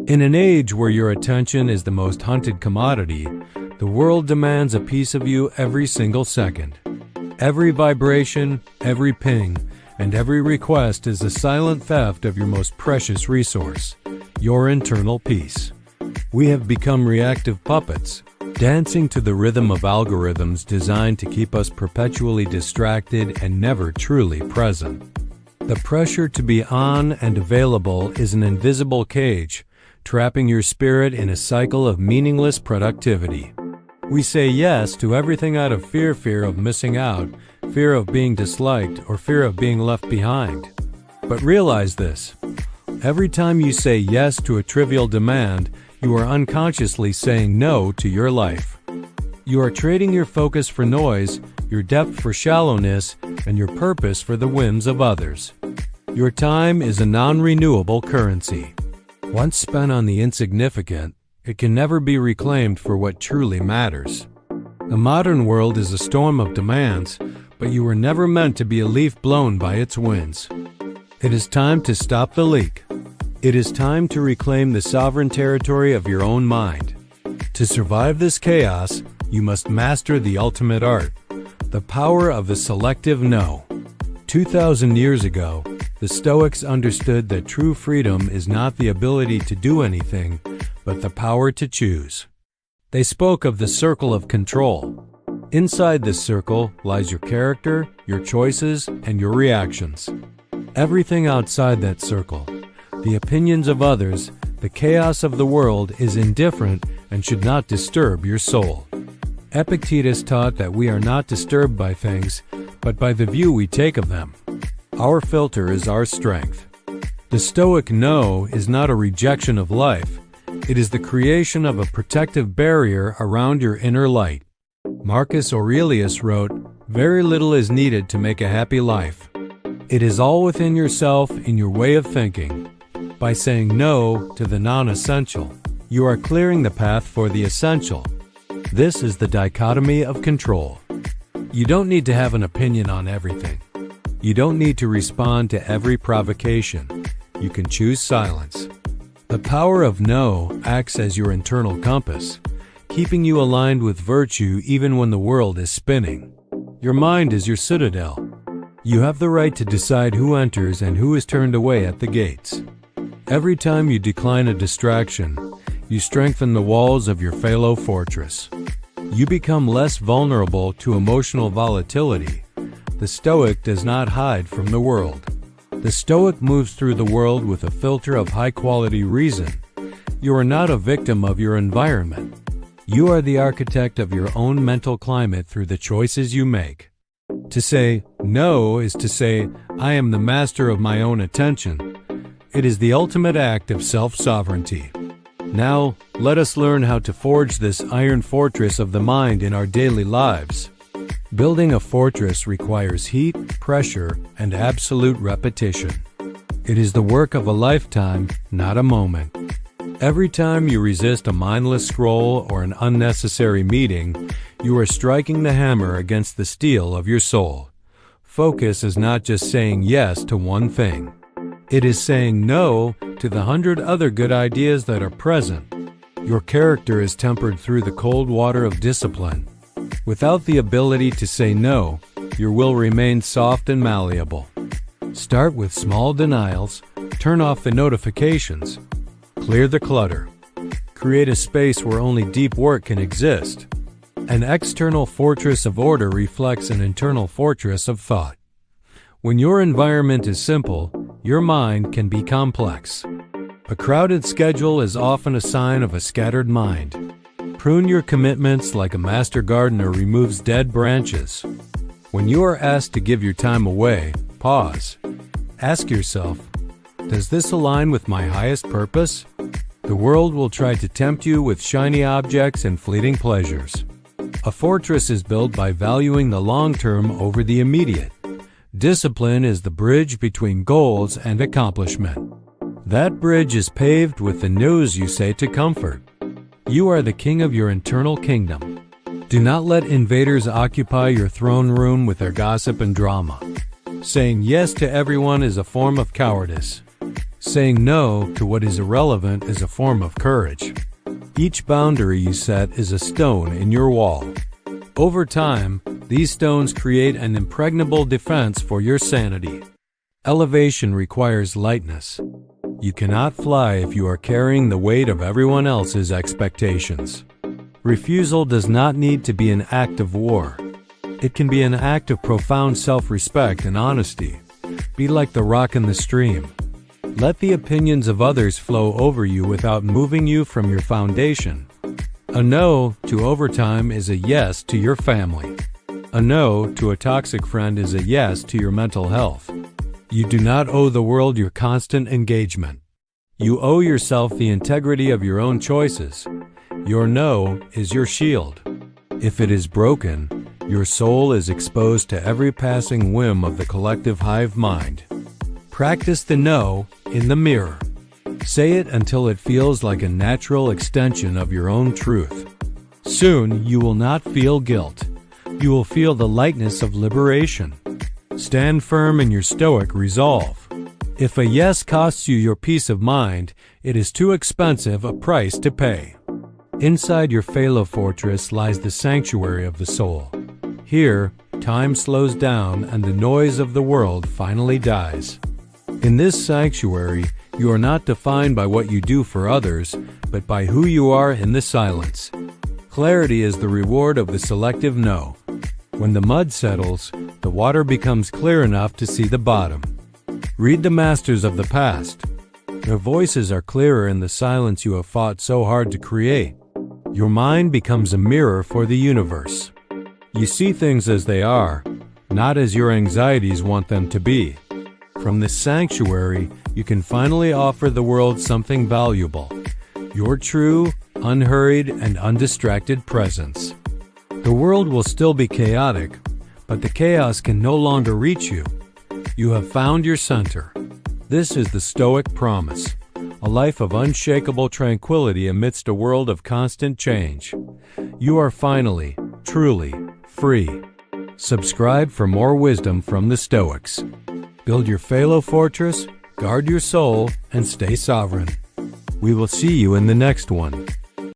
In an age where your attention is the most hunted commodity, the world demands a piece of you every single second. Every vibration, every ping, and every request is a silent theft of your most precious resource, your internal peace. We have become reactive puppets, dancing to the rhythm of algorithms designed to keep us perpetually distracted and never truly present. The pressure to be on and available is an invisible cage, trapping your spirit in a cycle of meaningless productivity. We say yes to everything out of fear of missing out, fear of being disliked, or fear of being left behind. But realize this: every time you say yes to a trivial demand, you are unconsciously saying no to your life. You are trading your focus for noise, your depth for shallowness, and your purpose for the whims of others. Your time is a non-renewable currency. Once spent on the insignificant, it can never be reclaimed for what truly matters. The modern world is a storm of demands, but you were never meant to be a leaf blown by its winds. It is time to stop the leak. It is time to reclaim the sovereign territory of your own mind. To survive this chaos, you must master the ultimate art, the power of the selective no. 2,000 years ago, the Stoics understood that true freedom is not the ability to do anything, but the power to choose. They spoke of the circle of control. Inside this circle lies your character, your choices, and your reactions. Everything outside that circle, the opinions of others, the chaos of the world, is indifferent and should not disturb your soul. Epictetus taught that we are not disturbed by things, but by the view we take of them. Our filter is our strength. The Stoic no is not a rejection of life. It is the creation of a protective barrier around your inner light. Marcus Aurelius wrote, "Very little is needed to make a happy life. It is all within yourself in your way of thinking." By saying no to the non-essential, you are clearing the path for the essential. This is the dichotomy of control. You don't need to have an opinion on everything. You don't need to respond to every provocation. You can choose silence. The power of no acts as your internal compass, keeping you aligned with virtue even when the world is spinning. Your mind is your citadel. You have the right to decide who enters and who is turned away at the gates. Every time you decline a distraction, you strengthen the walls of your phalo fortress. You become less vulnerable to emotional volatility. The Stoic does not hide from the world. The Stoic moves through the world with a filter of high-quality reason. You are not a victim of your environment. You are the architect of your own mental climate through the choices you make. To say no is to say, "I am the master of my own attention." It is the ultimate act of self-sovereignty. Now, let us learn how to forge this iron fortress of the mind in our daily lives. Building a fortress requires heat, pressure, and absolute repetition. It is the work of a lifetime, not a moment. Every time you resist a mindless scroll or an unnecessary meeting, you are striking the hammer against the steel of your soul. Focus is not just saying yes to one thing. It is saying no to the 100 other good ideas that are present. Your character is tempered through the cold water of discipline. Without the ability to say no, your will remains soft and malleable. Start with small denials, turn off the notifications, clear the clutter. Create a space where only deep work can exist. An external fortress of order reflects an internal fortress of thought. When your environment is simple, your mind can be complex. A crowded schedule is often a sign of a scattered mind. Prune your commitments like a master gardener removes dead branches. When you are asked to give your time away, pause. Ask yourself, does this align with my highest purpose? The world will try to tempt you with shiny objects and fleeting pleasures. A fortress is built by valuing the long term over the immediate. Discipline is the bridge between goals and accomplishment. That bridge is paved with the no's you say to comfort. You are the king of your internal kingdom. Do not let invaders occupy your throne room with their gossip and drama. Saying yes to everyone is a form of cowardice. Saying no to what is irrelevant is a form of courage. Each boundary you set is a stone in your wall. Over time, these stones create an impregnable defense for your sanity. Elevation requires lightness. You cannot fly if you are carrying the weight of everyone else's expectations. Refusal does not need to be an act of war. It can be an act of profound self-respect and honesty. Be like the rock in the stream. Let the opinions of others flow over you without moving you from your foundation. A no to overtime is a yes to your family. A no to a toxic friend is a yes to your mental health. You do not owe the world your constant engagement. You owe yourself the integrity of your own choices. Your no is your shield. If it is broken, your soul is exposed to every passing whim of the collective hive mind. Practice the no in the mirror. Say it until it feels like a natural extension of your own truth. Soon you will not feel guilt. You will feel the lightness of liberation. Stand firm in your stoic resolve. If a yes costs you your peace of mind, it is too expensive a price to pay. Inside your philo-fortress lies the sanctuary of the soul. Here, time slows down and the noise of the world finally dies. In this sanctuary, you are not defined by what you do for others, but by who you are in the silence. Clarity is the reward of the selective no. When the mud settles, the water becomes clear enough to see the bottom. Read the masters of the past. Their voices are clearer in the silence you have fought so hard to create. Your mind becomes a mirror for the universe. You see things as they are, not as your anxieties want them to be. From this sanctuary, you can finally offer the world something valuable: your true, unhurried, and undistracted presence. The world will still be chaotic, but the chaos can no longer reach you. You have found your center. This is the Stoic promise, a life of unshakable tranquility amidst a world of constant change. You are finally, truly, free. Subscribe for more wisdom from the Stoics. Build your philo-fortress, guard your soul, and stay sovereign. We will see you in the next one.